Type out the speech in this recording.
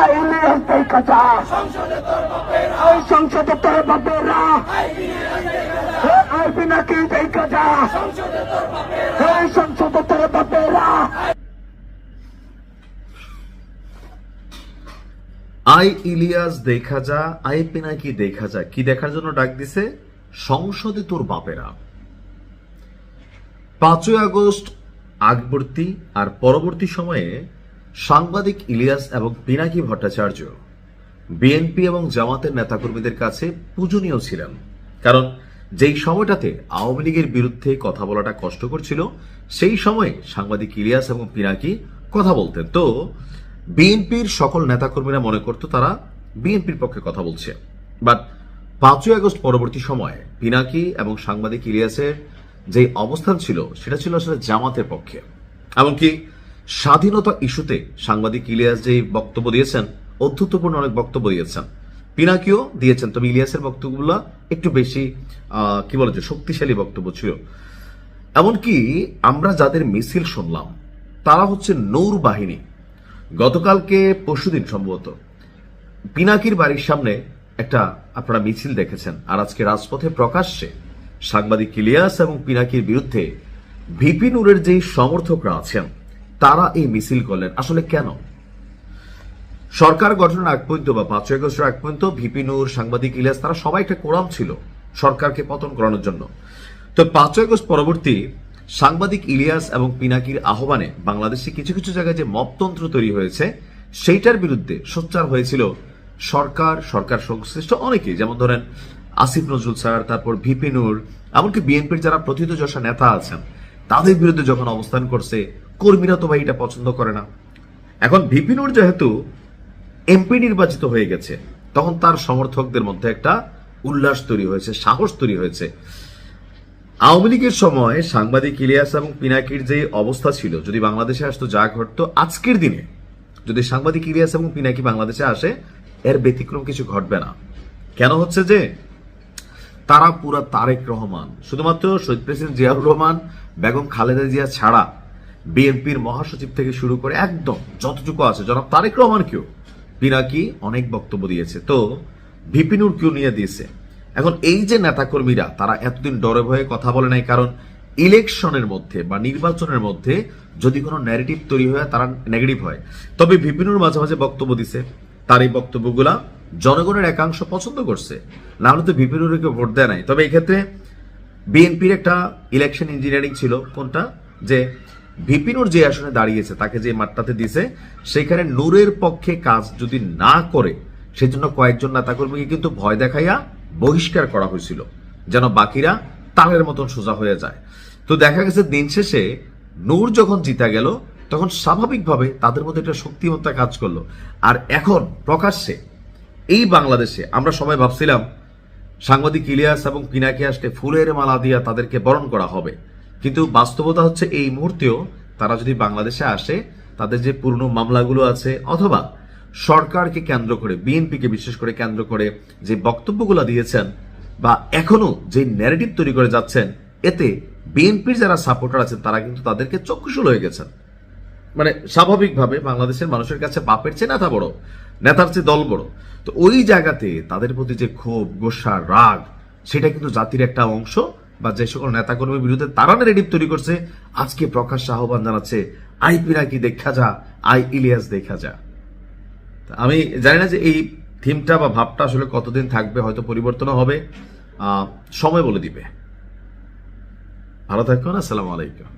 I Ilias দেখা যা, ওই সংসদে তোর বাপেরা, আই পিনাকি দেখা যা, ওই সংসদে তোর বাপেরা। আই ইলিয়াস দেখা যা, আই পিনাকি দেখা যা, কি দেখার জন্য ডাক দিছে? সংসদে তোর বাপেরা। 5ই আগস্ট আগবর্তী আর পরবর্তী সময়ে সাংবাদিক ইলিয়াস এবং পিনাকি ভট্টাচার্য বিএনপি এবং জামাতের নেতাকর্মীদের কাছে পূজনীয় ছিলেন, কারণ যেই সময়টাতে আওয়ামী লীগের বিরুদ্ধে কথা বলাটা কষ্টকর ছিল, সেই সময়ে সাংবাদিক ইলিয়াস এবং পিনাকি কথা বলতেন। তো বিএনপির সকল নেতাকর্মীরা মনে করত তারা বিএনপির পক্ষে কথা বলছে, বাট 5ই আগস্ট পরবর্তী সময়ে পিনাকি এবং সাংবাদিক ইলিয়াসের যে অবস্থান ছিল সেটা ছিল আসলে জামাতের পক্ষে। এমনকি স্বাধীনতা ইস্যুতে সাংবাদিক ইলিয়াস যে বক্তব্য দিয়েছেন, অধ্যত্বপূর্ণ অনেক বক্তব্য দিয়েছেন, পিনাকিও দিয়েছেন, তবে ইলিয়াসের বক্তব্যগুলো একটু বেশি কি বলে যে শক্তিশালী বক্তব্য ছিল। এমনকি আমরা যাদের মিছিল শুনলাম তারা হচ্ছে নূর বাহিনী। গতকালকে পরশুদিন সম্ভবত পিনাকির বাড়ির সামনে একটা আপনারা মিছিল দেখেছেন, আর আজকে রাজপথে প্রকাশ্যে সাংবাদিক ইলিয়াস এবং পিনাকির বিরুদ্ধে ভিপি নূরের যে সমর্থকরা আছেন তারা এই মিছিল করলেন। আসলে কেন? সরকার গঠনের আগ পর্যন্ত বা 5ই আগস্টের আগ পর্যন্ত ভিপি নূর, সাংবাদিক ইলিয়াস তারা সবাই একটা কোরাম ছিল সরকারকে পতন করানোর জন্য। তো 5ই আগস্ট পরবর্তী সাংবাদিক ইলিয়াস এবং পিনাকির আহ্বানে বাংলাদেশে কিছু কিছু জায়গায় যে মপতন্ত্র তৈরি হয়েছে সেইটার বিরুদ্ধে সোচ্চার হয়েছিল সরকার সংশ্লিষ্ট অনেকেই, যেমন ধরেন আসিফ নজরুল স্যার, তারপর ভিপি নূর, এমনকি বিএনপির যারা প্রথিতযশা নেতা আছেন তাদের বিরুদ্ধে যখন অবস্থান করছে, কর্মীরা তো ভাই এটা পছন্দ করে না। এখন ভিপি নূর যেহেতু এমপি নির্বাচিত হয়ে গেছে, তখন তার সমর্থকদের মধ্যে একটা উল্লাস তৈরি হয়েছে, সাহস তৈরি হয়েছে। আওয়ামী লীগের সময় সাংবাদিক ইলিয়াস এবং পিনাকির যে অবস্থা ছিল, যদি বাংলাদেশে আসতো যা ঘটতো, আজকের দিনে যদি সাংবাদিক ইলিয়াস এবং পিনাকি বাংলাদেশে আসে এর ব্যতিক্রম কিছু ঘটবে না। কেন হচ্ছে যে তারা পুরা তারেক রহমান, শুধুমাত্র শহীদ প্রেসিডেন্ট জিয়াউর রহমান, বেগম খালেদা জিয়া ছাড়া বিএনপির মহাসচিব থেকে শুরু করে একদম যতটুকু আছে জনাব তারেক রহমানকেও পিনাকি অনেক বক্তব্য দিয়েছে। তো ভিপি নূরকেও নিয়ে দিয়েছে। এখন এই যে নেতাকর্মীরা তারা এতদিন ডরে ভয়ে কথা বলে নাই, কারণ ইলেকশনের মধ্যে বা নির্বাচনের মধ্যে যদি কোনো ন্যারেটিভ তৈরি হয় তারা নেগেটিভ হয়। তবে ভিপি নূর মাঝে মাঝে বক্তব্য দিছে, তার এই বক্তব্যগুলা জনগণের একাংশ পছন্দ করছে, না হলে তো ভিপি নূরকে ভোট দেয় নাই। তবে এই ক্ষেত্রে বিএনপির একটা ইলেকশন ইঞ্জিনিয়ারিং ছিল, কোনটা যে ভিপি নূর যে আসনে দাঁড়িয়েছে তাকে যে মাঠটাতে দিছে সেখানে নূরের পক্ষে কাজ যদি না করে সেজন্য কয়েকজন নেতাকর্মীকে কিন্তু ভয় দেখাইয়া বহিষ্কার করা হয়েছিল, যেন বাকিরা তালের মতন সোজা হয়ে যায়। তো দেখা গেছে দিন শেষে নূর যখন জিতা গেল তখন স্বাভাবিকভাবে তাদের মধ্যে একটা শক্তিমত্তা কাজ করলো। আর এখন প্রকাশ্যে এই বাংলাদেশে আমরা সবাই ভাবছিলাম সাংবাদিক ইলিয়াস এবং পিনাকি আসলে ফুলের মালা দিয়া তাদেরকে বরণ করা হবে, কিন্তু বাস্তবতা হচ্ছে এই মুহূর্তেও তারা যদি বাংলাদেশে আসে তাদের যে পুরনো মামলাগুলো আছে অথবা সরকারকে কেন্দ্র করে, বিএনপিকে বিশেষ করে কেন্দ্র করে যে বক্তব্যগুলো দিয়েছেন বা এখনো যে ন্যারেটিভ তৈরি করে যাচ্ছেন, এতে বিএনপির যারা সাপোর্টার আছেন তারা কিন্তু তাদেরকে চক্ষুশূল হয়ে গেছেন। মানে স্বাভাবিকভাবে বাংলাদেশের মানুষের কাছে বাপের চেয়ে নেতা বড়, নেতার চেয়ে দল বড়। তো ওই জায়গাতে তাদের প্রতি যে ক্ষোভ, গোসা, রাগ, সেটা কিন্তু জাতির একটা অংশ বা যে সকল নেতাকর্মীর বিরুদ্ধে তারা ন্যারেটিভ তৈরি করছে আজকে প্রকাশ্যে আহ্বান জানাচ্ছে আই পিনাকি দেখা যা, আই ইলিয়াস দেখা যা। আমি জানি না যে এই থিমটা বা ভাবটা আসলে কতদিন থাকবে, হয়তো পরিবর্তন হবে, সময় বলে দিবে। ভালো থাকুন, আসসালামু আলাইকুম।